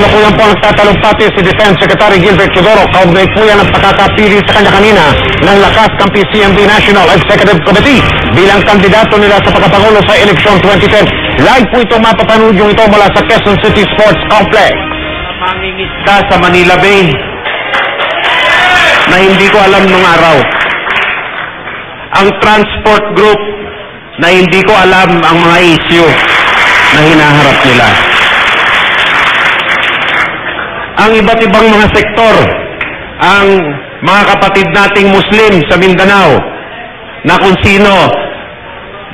kasalukuyan po nagtatalong-pati si Defense Secretary Gilbert Teodoro kaugnay po yan ang pagkakapili sa kanya kanina ng Lakas Kampi CMD National Executive Committee bilang kandidato nila sa pagkapangulo sa eleksyon 2010. Live po ito mapapanood yung ito mula sa Quezon City Sports Complex. Mangingisda sa Manila Bay na hindi ko alam nung araw. Ang transport group na hindi ko alam ang mga issue na hinaharap nila. Ang iba't ibang mga sektor, ang mga kapatid nating Muslim sa Mindanao, na kung sino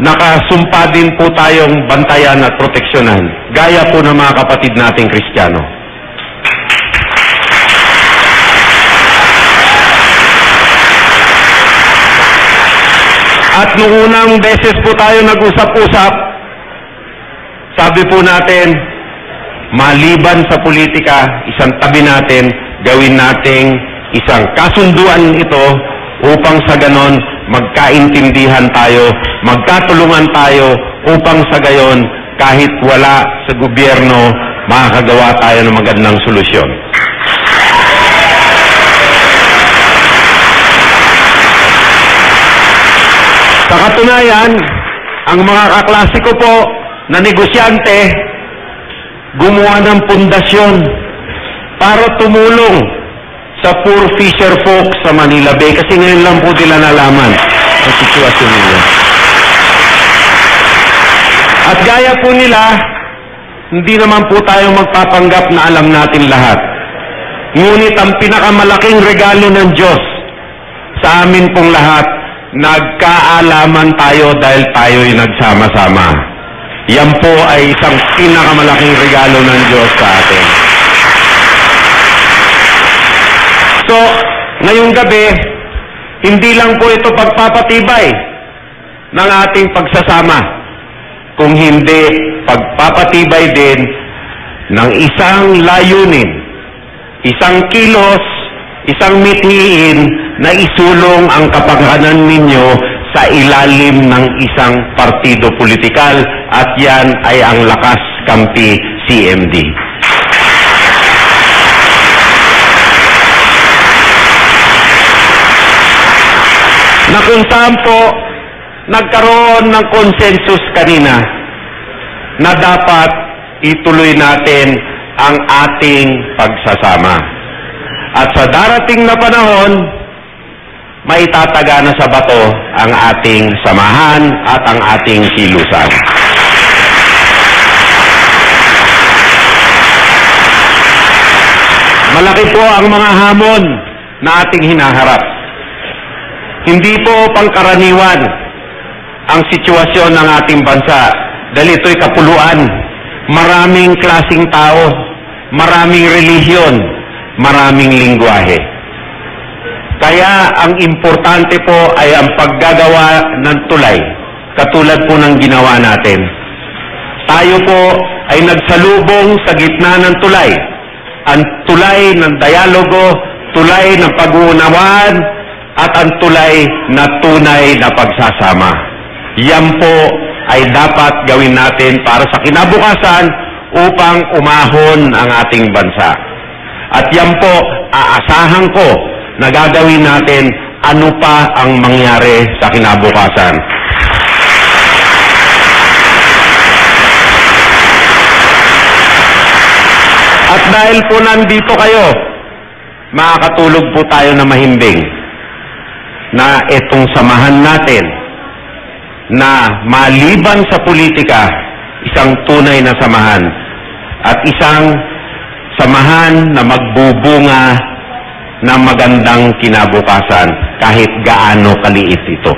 nakasumpa din po tayong bantayan at proteksyonan, gaya po ng mga kapatid nating Kristiyano. At nung unang beses po tayo nag-usap-usap, sabi po natin, maliban sa politika, isang tabi natin, gawin nating isang kasunduan ito upang sa ganon magkaintindihan tayo, magkatulungan tayo upang sa gayon kahit wala sa gobyerno, makakagawa tayo ng magandang solusyon. Sa katunayan, ang mga kaklase ko po na negosyante, gumawa ng pundasyon para tumulong sa poor fisher folk sa Manila Bay kasi ngayon lang po nila nalaman ang sitwasyon nila. At gaya po nila, hindi naman po tayo magpapanggap na alam natin lahat. Ngunit ang pinakamalaking regalo ng Diyos sa amin pong lahat, nagkaalaman tayo dahil tayo'y nagsama-sama. Yan po ay isang pinakamalaking regalo ng Diyos sa atin. So, ngayong gabi, hindi lang po ito pagpapatibay ng ating pagsasama, kung hindi pagpapatibay din ng isang layunin, isang kilos, isang mithiin na isulong ang kapakanan ninyo sa ilalim ng isang partido politikal at yan ay ang Lakas Kampi CMD. Na kung saan po nagkaroon ng consensus kanina na dapat ituloy natin ang ating pagsasama. At sa darating na panahon, maitataga na sa bato ang ating samahan at ang ating kilusan. Malaki po ang mga hamon na ating hinaharap. Hindi po pangkaraniwan ang sitwasyon ng ating bansa dahil ito'y kapuluan. Maraming klasing tao, maraming relihiyon, maraming lingwahe. Kaya ang importante po ay ang paggagawa ng tulay, katulad po ng ginawa natin. Tayo po ay nagsalubong sa gitna ng tulay. Ang tulay ng dialogo, tulay ng pag-uunawaan, at ang tulay na tunay na pagsasama. Yan po ay dapat gawin natin para sa kinabukasan upang umahon ang ating bansa. At yan po, aasahan ko na gagawin natin ano pa ang mangyari sa kinabukasan. At dahil po nandito kayo, makakatulog po tayo na mahimbing na itong samahan natin na maliban sa politika, isang tunay na samahan at isang samahan na magbubunga ng magandang kinabukasan kahit gaano kaliit ito.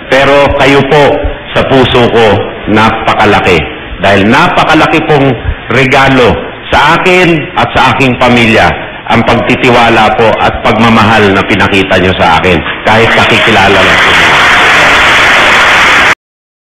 Pero kayo po sa puso ko napakalaki dahil napakalaki pong regalo sa akin at sa aking pamilya ang pagtitiwala po at pagmamahal na pinakita nyo sa akin kahit nakikilala lang po.